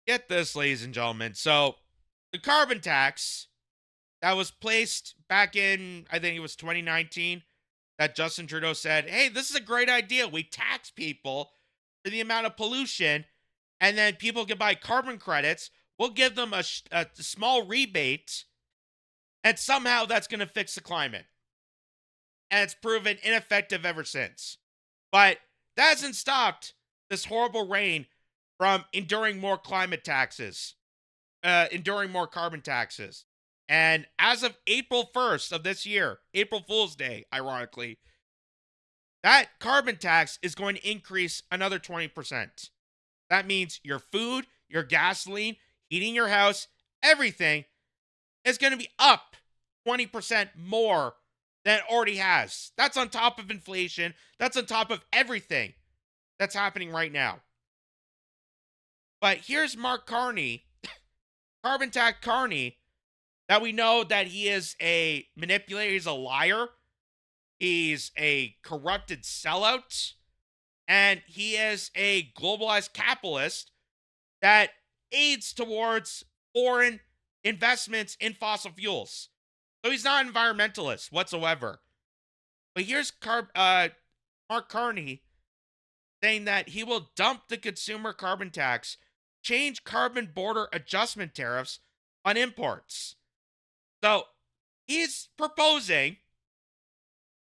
Get this, ladies and gentlemen. So, the carbon tax that was placed back in, I think it was 2019, that Justin Trudeau said, hey, this is a great idea. We tax people for the amount of pollution, and then people can buy carbon credits. We'll give them a small rebate, and somehow that's going to fix the climate. And it's proven ineffective ever since. But that hasn't stopped this horrible reign from enduring more climate taxes, enduring more carbon taxes. And as of April 1st of this year, April Fool's Day, ironically, that carbon tax is going to increase another 20%. That means your food, your gasoline, heating your house, everything is going to be up 20% more than it already has. That's on top of inflation. That's on top of everything that's happening right now. But here's Mark Carney, Carbon Tax Carney, that we know that he is a manipulator, he's a liar, he's a corrupted sellout, and he is a globalized capitalist that aids towards foreign investments in fossil fuels. So he's not an environmentalist whatsoever. But here's Mark Carney saying that he will dump the consumer carbon tax, change carbon border adjustment tariffs on imports. So he's proposing,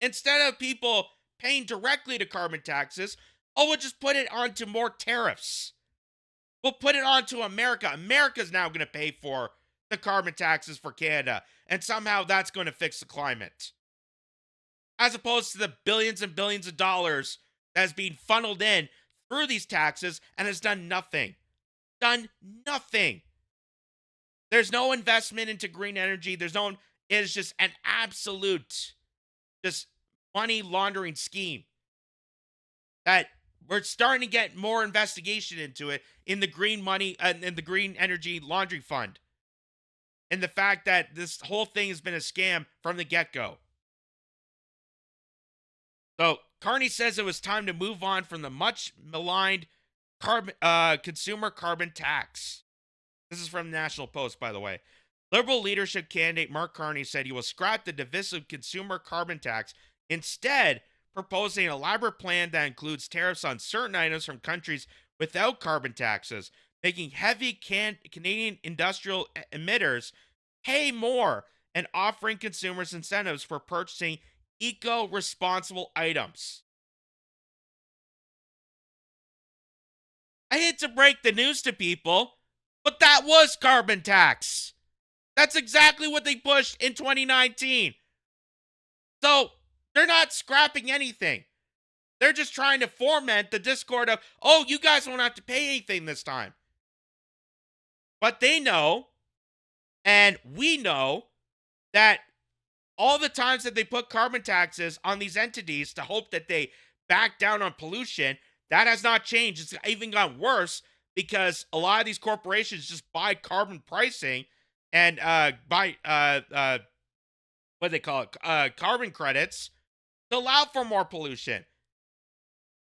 instead of people paying directly to carbon taxes, oh, we'll just put it onto more tariffs. We'll put it onto America. America's now going to pay for the carbon taxes for Canada, and somehow that's going to fix the climate. As opposed to the billions and billions of dollars that's being funneled in through these taxes and has done nothing. Done nothing. There's no investment into green energy. It is just an absolute just money laundering scheme that we're starting to get more investigation into it in the green money and in the green energy laundry fund. And the fact that this whole thing has been a scam from the get-go. So Carney says it was time to move on from the much maligned consumer carbon tax. This is from the National Post, by the way. Liberal leadership candidate Mark Carney said he will scrap the divisive consumer carbon tax, instead proposing an elaborate plan that includes tariffs on certain items from countries without carbon taxes, making heavy Canadian industrial emitters pay more and offering consumers incentives for purchasing eco-responsible items. I hate to break the news to people, but that was carbon tax. That's exactly what they pushed in 2019. So they're not scrapping anything. They're just trying to foment the discord of, oh, you guys won't have to pay anything this time. But they know, and we know, that all the times that they put carbon taxes on these entities to hope that they back down on pollution, that has not changed. It's even gotten worse because a lot of these corporations just buy carbon pricing and buy what do they call it, carbon credits to allow for more pollution.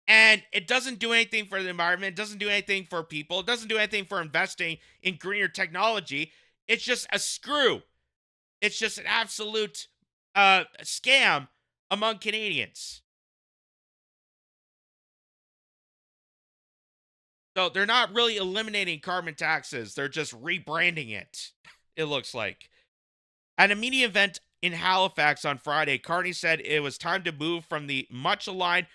And it doesn't do anything for the environment. It doesn't do anything for people. It doesn't do anything for investing in greener technology. It's just a screw. It's just an absolute scam among Canadians. So they're not really eliminating carbon taxes. They're just rebranding it, it looks like. At a media event in Halifax on Friday, Carney said it was time to move from the much aligned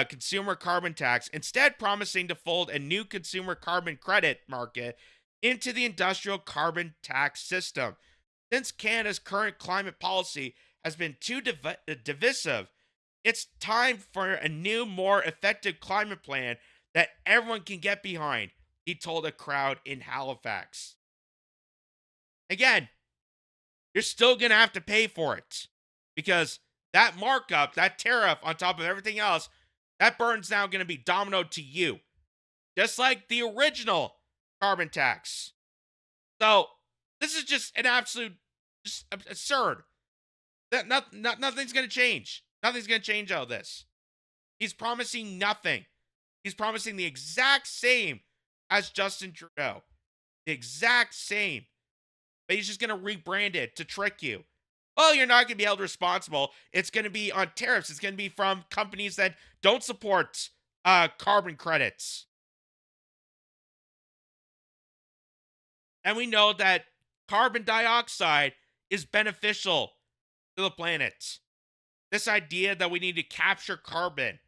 consumer carbon tax, instead promising to fold a new consumer carbon credit market into the industrial carbon tax system. Since Canada's current climate policy has been too divisive, it's time for a new, more effective climate plan that everyone can get behind, he told a crowd in Halifax. Again, you're still going to have to pay for it because that markup, that tariff on top of everything else, that burden's now going to be dominoed to you, just like the original carbon tax. So this is just an absolute, just absurd. Nothing's going to change. Nothing's going to change out of this. He's promising nothing. He's promising the exact same as Justin Trudeau. The exact same. But he's just going to rebrand it to trick you. Oh, you're not going to be held responsible. It's going to be on tariffs. It's going to be from companies that don't support carbon credits. And we know that carbon dioxide is beneficial to the planet. This idea that we need to capture carbon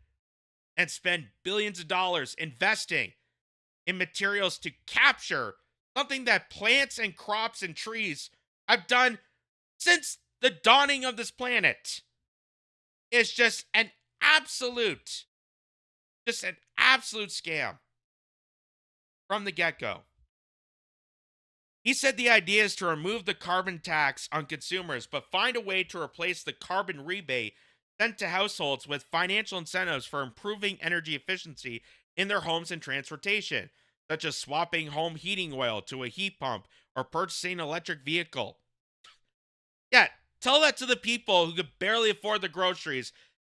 and spend billions of dollars investing in materials to capture something that plants and crops and trees have done since the dawning of this planet is just an absolute scam from the get-go. He said the idea is to remove the carbon tax on consumers, but find a way to replace the carbon rebate sent to households with financial incentives for improving energy efficiency in their homes and transportation, such as swapping home heating oil to a heat pump or purchasing an electric vehicle. Yeah, tell that to the people who could barely afford the groceries.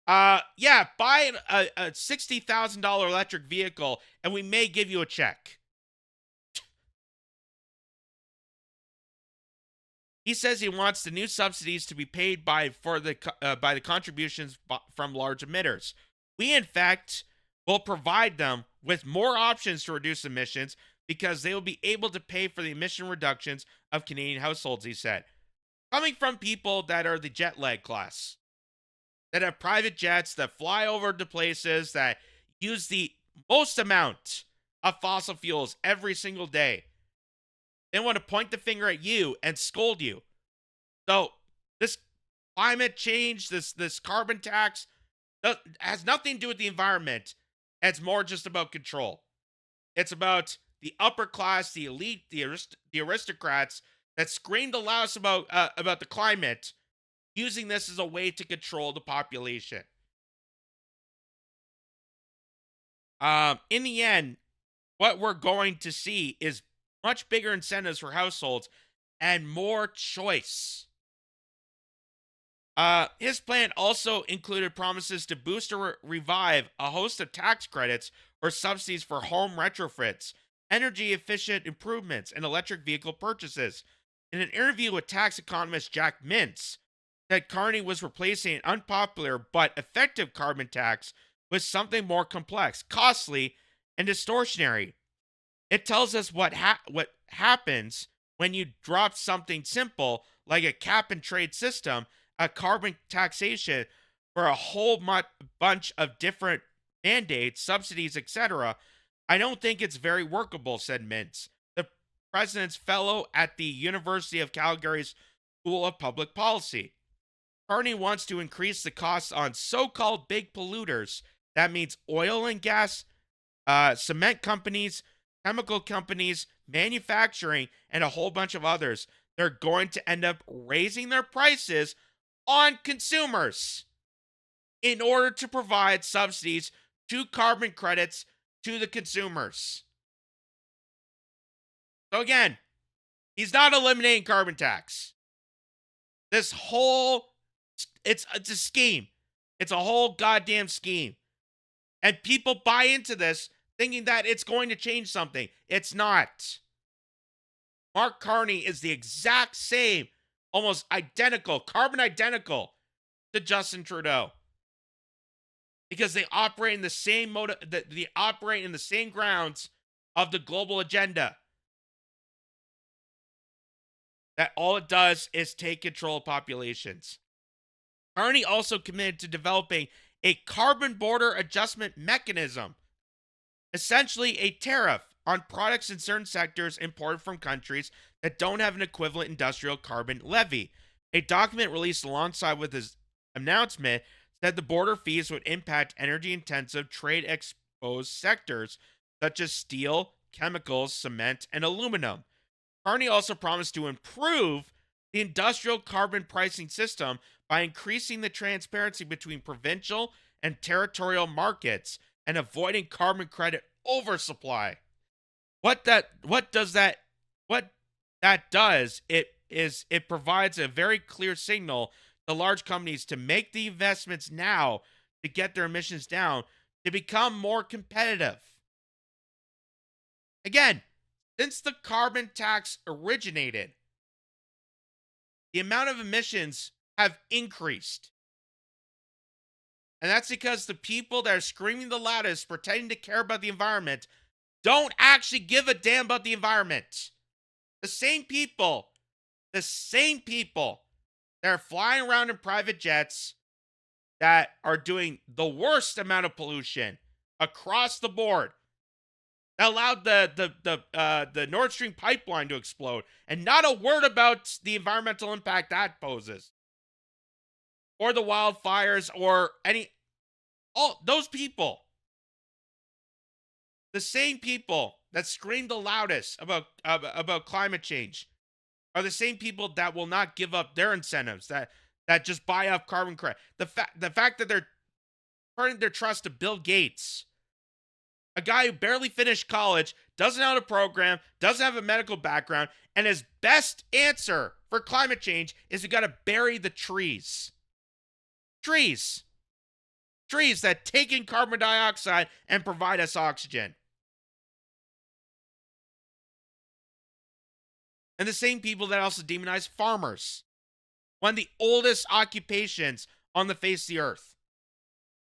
Buy a $60,000 electric vehicle and we may give you a check. He says he wants the new subsidies to be paid by the contributions from large emitters. We, in fact, will provide them with more options to reduce emissions because they will be able to pay for the emission reductions of Canadian households, he said. Coming from people that are the jet lag class, that have private jets, that fly over to places, that use the most amount of fossil fuels every single day. They want to point the finger at you and scold you. So this climate change, this carbon tax, has nothing to do with the environment. It's more just about control. It's about the upper class, the elite, the aristocrats that scream the loudest about the climate, using this as a way to control the population. In the end, what we're going to see is much bigger incentives for households and more choice. His plan also included promises to boost or revive a host of tax credits or subsidies for home retrofits, energy efficient improvements, and electric vehicle purchases. In an interview with tax economist Jack Mintz, that Carney was replacing an unpopular but effective carbon tax with something more complex, costly, and distortionary. It tells us what happens when you drop something simple like a cap and trade system, a carbon taxation for a whole bunch of different mandates, subsidies, etc. I don't think it's very workable, said Mintz, the president's fellow at the University of Calgary's School of Public Policy. Carney wants to increase the costs on so-called big polluters. That means oil and gas, cement companies, chemical companies, manufacturing, and a whole bunch of others. They're going to end up raising their prices on consumers in order to provide subsidies to carbon credits to the consumers. So again, he's not eliminating carbon tax. This whole, it's a scheme. It's a whole goddamn scheme. And people buy into this thinking that it's going to change something. It's not. Mark Carney is the exact same, almost identical, carbon identical to Justin Trudeau. Because they operate in the same they operate in the same grounds of the global agenda. That all it does is take control of populations. Carney also committed to developing a carbon border adjustment mechanism, essentially a tariff on products in certain sectors imported from countries that don't have an equivalent industrial carbon levy. A document released alongside with his announcement said the border fees would impact energy-intensive, trade-exposed sectors such as steel, chemicals, cement, and aluminum. Carney also promised to improve the industrial carbon pricing system by increasing the transparency between provincial and territorial markets and avoiding carbon credit oversupply. What that does, it provides a very clear signal to large companies to make the investments now to get their emissions down, to become more competitive. Again, since the carbon tax originated, the amount of emissions have increased. And that's because the people that are screaming the loudest, pretending to care about the environment, don't actually give a damn about the environment. The same people that are flying around in private jets that are doing the worst amount of pollution across the board, that allowed the Nord Stream pipeline to explode, and not a word about the environmental impact that poses, or the wildfires, or all those people. The same people that scream the loudest about climate change are the same people that will not give up their incentives, that just buy up carbon credit. The fact that they're turning their trust to Bill Gates, a guy who barely finished college, doesn't know how to program, doesn't have a medical background, and his best answer for climate change is we got to bury the trees. Trees that take in carbon dioxide and provide us oxygen. And the same people that also demonize farmers, one of the oldest occupations on the face of the earth.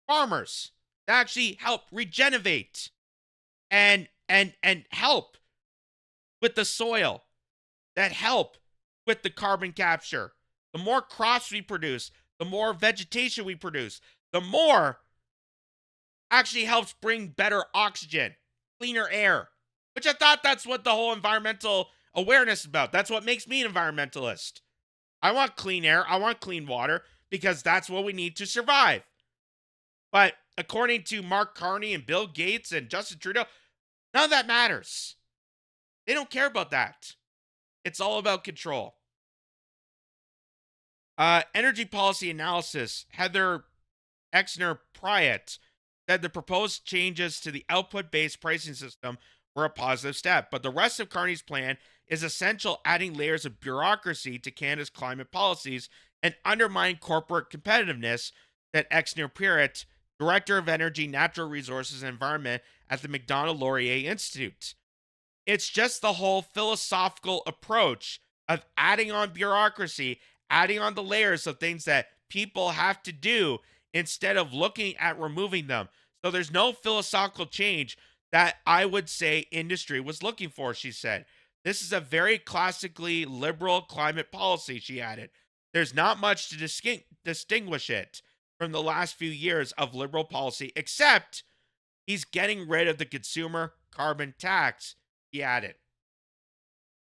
Farmers that actually help regenerate and help with the soil, that help with the carbon capture. The more crops we produce, the more vegetation we produce, the more actually helps bring better oxygen, cleaner air, which I thought that's what the whole environmental awareness is about. That's what makes me an environmentalist. I want clean air. I want clean water because that's what we need to survive. But according to Mark Carney and Bill Gates and Justin Trudeau, none of that matters. They don't care about that. It's all about control. Energy Policy Analysis, Heather Exner-Pryett, said the proposed changes to the output-based pricing system were a positive step, but the rest of Carney's plan is essential, adding layers of bureaucracy to Canada's climate policies and undermine corporate competitiveness, that Exner-Pryett, Director of Energy, Natural Resources, and Environment at the Macdonald-Laurier Institute. It's just the whole philosophical approach of adding on bureaucracy, adding on the layers of things that people have to do instead of looking at removing them. So there's no philosophical change that I would say industry was looking for, she said. This is a very classically liberal climate policy, she added. There's not much to distinguish it from the last few years of liberal policy, except he's getting rid of the consumer carbon tax, he added.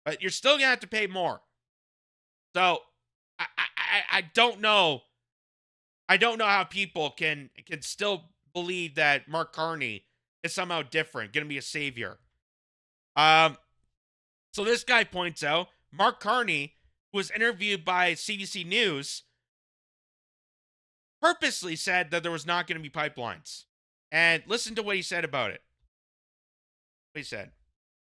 But you're still going to have to pay more. So I don't know. I don't know how people can still believe that Mark Carney is somehow different, going to be a savior. So this guy points out, Mark Carney, who was interviewed by CBC News, purposely said that there was not going to be pipelines. And listen to what he said about it. What he said.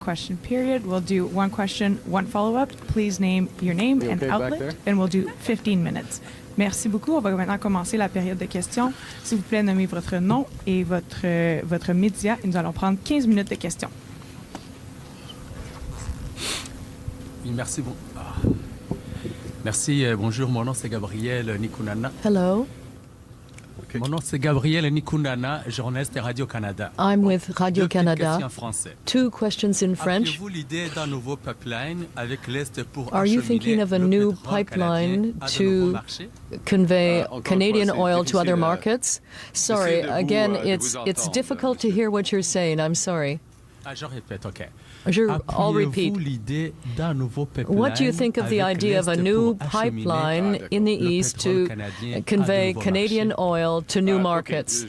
Question period. We'll do one question, one follow-up. Please name your name and outlet, and we'll do 15 minutes. Merci beaucoup. On va maintenant commencer la période de questions. S'il vous plaît, nommez votre nom et votre média. Et nous allons prendre 15 minutes de questions. Merci. Merci. Bonjour, mon nom c'est Gabriel Nikunana. Hello. Mon nom c'est Gabriel Nikunana, journaliste de Radio-Canada. I'm with Radio-Canada. Two questions in French. Are you thinking of a new pipeline to convey Canadian oil to other markets? Sorry, again, it's difficult to hear what you're saying. I'm sorry. Je répète, OK. I'll repeat. What do you think of the idea of a new pipeline in the east to convey Canadian oil to new markets?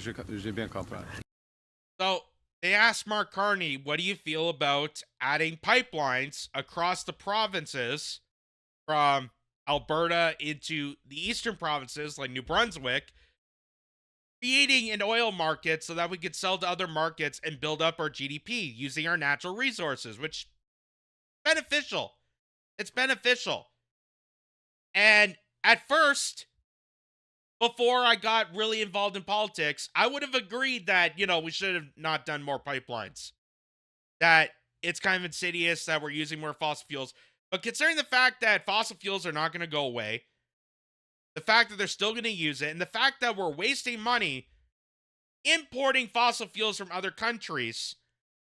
So they asked Mark Carney, what do you feel about adding pipelines across the provinces from Alberta into the eastern provinces like New Brunswick, creating an oil market so that we could sell to other markets and build up our GDP using our natural resources, which is beneficial. It's beneficial. And at first, before I got really involved in politics, I would have agreed that, we should have not done more pipelines. That it's kind of insidious that we're using more fossil fuels. But considering the fact that fossil fuels are not going to go away, the fact that they're still going to use it, and the fact that we're wasting money importing fossil fuels from other countries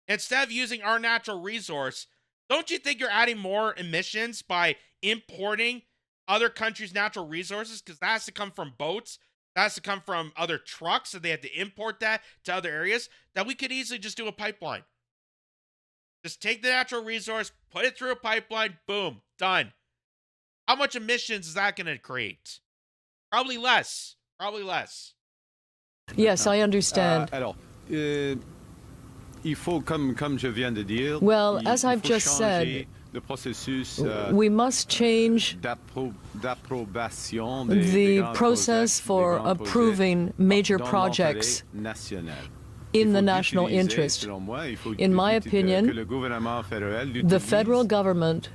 instead of using our natural resource, don't you think you're adding more emissions by importing other countries' natural resources? Because that has to come from boats. That has to come from other trucks, and they have to import that to other areas. That we could easily just do a pipeline. Just take the natural resource, put it through a pipeline, boom, done. How much emissions is that going to create? Probably less. Probably less. Yes, I understand. Alors, il faut, comme je viens de dire, well, as I've just said, le processus, we must change d'approbation the process for approving major projects in the national interest. In my opinion, the federal government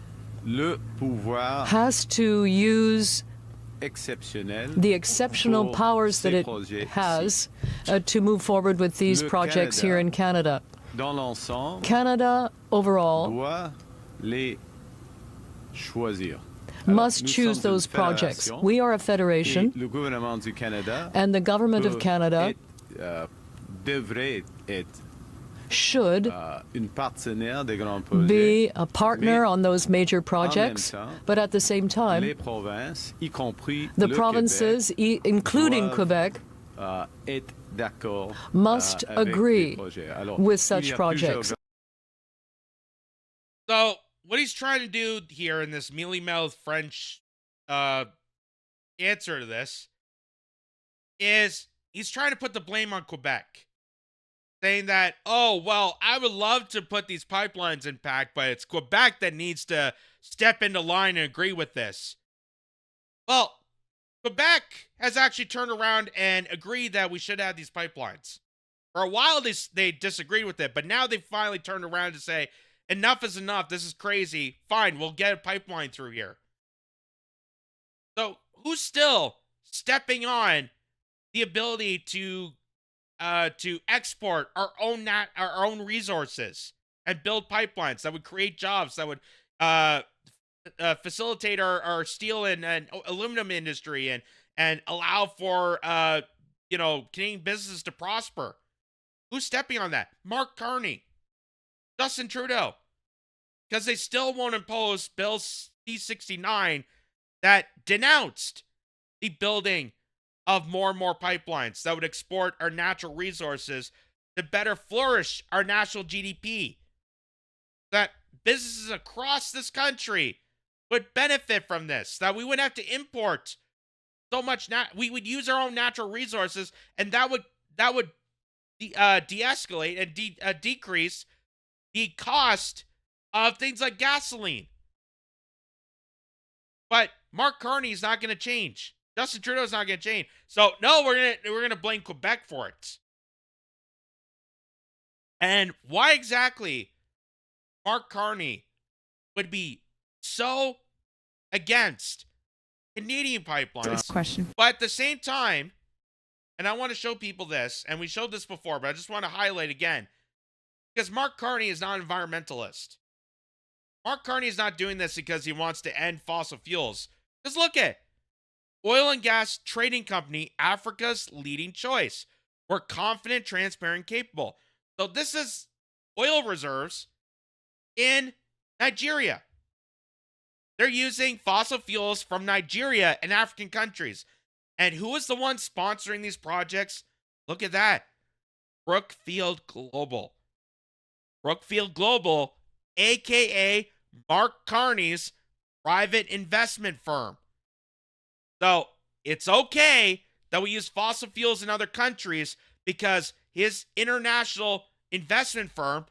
has to use the exceptional powers that it has to move forward with these projects here in Canada. Canada overall must choose those projects. We are a federation, and the government of Canada should be a partner on those major projects, but at the same time, the provinces, including Quebec, must agree with such projects. So, what he's trying to do here in this mealy-mouthed French answer to this is he's trying to put the blame on Quebec. Saying that, oh, well, I would love to put these pipelines in pack, but it's Quebec that needs to step into line and agree with this. Well, Quebec has actually turned around and agreed that we should have these pipelines. For a while, they disagreed with it, but now they've finally turned around to say, enough is enough. This is crazy. Fine, we'll get a pipeline through here. So who's still stepping on the ability to export our own resources and build pipelines that would create jobs, that would facilitate our steel and aluminum industry and allow for Canadian businesses to prosper? Who's stepping on that? Mark Carney, Justin Trudeau, because they still won't impose Bill C-69 that denounced the building of more and more pipelines that would export our natural resources to better flourish our national GDP. That businesses across this country would benefit from this. That we wouldn't have to import so much. We would use our own natural resources, and that would de-escalate and decrease the cost of things like gasoline. But Mark Carney is not going to change. Justin Trudeau is not going to change. So no, we're gonna blame Quebec for it. And why exactly Mark Carney would be so against Canadian pipelines? Question. But at the same time, and I want to show people this, and we showed this before, but I just want to highlight again, because Mark Carney is not an environmentalist. Mark Carney is not doing this because he wants to end fossil fuels. Because look at oil and gas trading company, Africa's leading choice. We're confident, transparent, capable. So this is oil reserves in Nigeria. They're using fossil fuels from Nigeria and African countries. And who is the one sponsoring these projects? Look at that. Brookfield Global. Brookfield Global, a.k.a. Mark Carney's private investment firm. So it's okay that we use fossil fuels in other countries because his international investment firm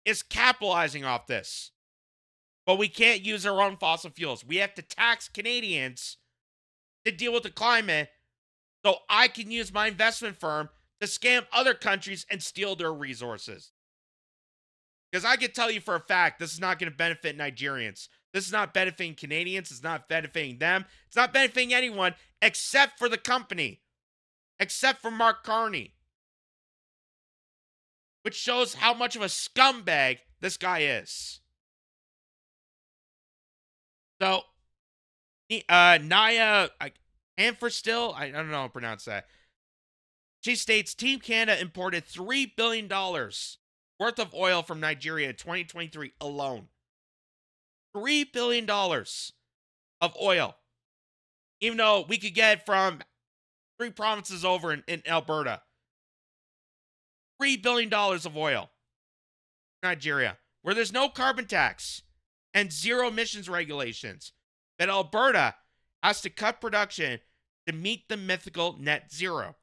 is capitalizing off this. But we can't use our own fossil fuels. We have to tax Canadians to deal with the climate so I can use my investment firm to scam other countries and steal their resources. Because I can tell you for a fact, this is not going to benefit Nigerians. This is not benefiting Canadians. It's not benefiting them. It's not benefiting anyone except for the company. Except for Mark Carney. Which shows how much of a scumbag this guy is. So, Naya Anferstill, I don't know how to pronounce that. She states Team Canada imported $3 billion worth of oil from Nigeria in 2023 alone. $3 billion of oil. Even though we could get from 3 provinces over in Alberta. $3 billion of oil. Nigeria, where there's no carbon tax and zero emissions regulations. That Alberta has to cut production to meet the mythical net zero.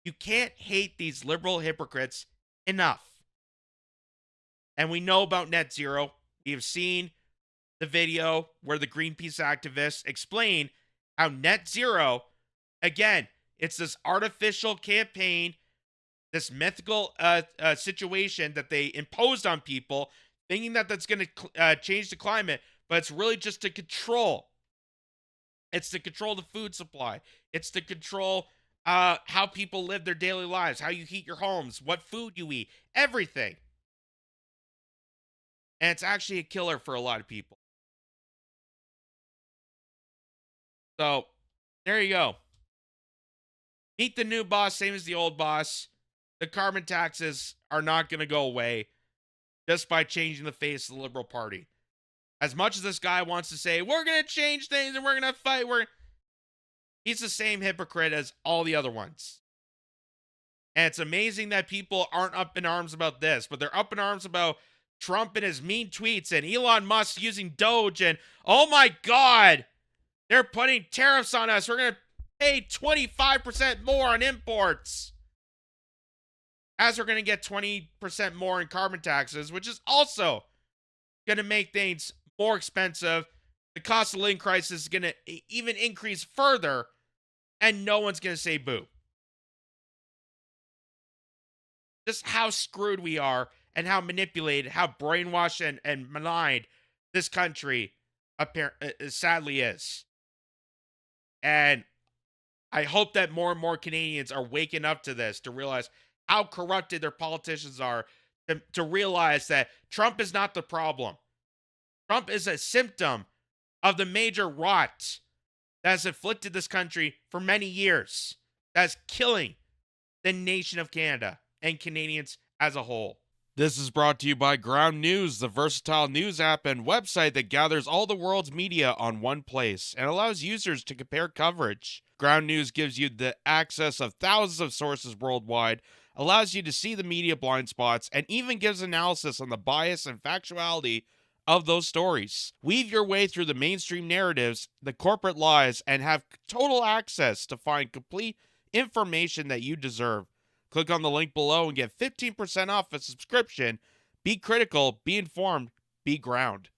You can't hate these liberal hypocrites enough. And we know about net zero. We have seen the video where the Greenpeace activists explain how net zero, again, it's this artificial campaign, this mythical situation that they imposed on people, thinking that that's going to change the climate, but it's really just to control. It's to control the food supply. It's to control how people live their daily lives, how you heat your homes, what food you eat, everything. And it's actually a killer for a lot of people. So, there you go. Meet the new boss, same as the old boss. The carbon taxes are not going to go away just by changing the face of the Liberal Party. As much as this guy wants to say, we're going to change things and we're going to fight, he's the same hypocrite as all the other ones. And it's amazing that people aren't up in arms about this, but they're up in arms about Trump and his mean tweets and Elon Musk using Doge and, oh my God, they're putting tariffs on us. We're going to pay 25% more on imports. As we're going to get 20% more in carbon taxes, which is also going to make things more expensive. The cost of living crisis is going to even increase further, and no one's going to say boo. Just how screwed we are and how manipulated, how brainwashed and maligned this country sadly is. And I hope that more and more Canadians are waking up to this, to realize how corrupted their politicians are, to realize that Trump is not the problem. Trump is a symptom of the major rot that has afflicted this country for many years. That's killing the nation of Canada and Canadians as a whole. This is brought to you by Ground News, the versatile news app and website that gathers all the world's media on one place and allows users to compare coverage. Ground News gives you the access of thousands of sources worldwide, allows you to see the media blind spots, and even gives analysis on the bias and factuality of those stories. Weave your way through the mainstream narratives, the corporate lies, and have total access to find complete information that you deserve. Click on the link below and get 15% off a subscription. Be critical, be informed, be ground.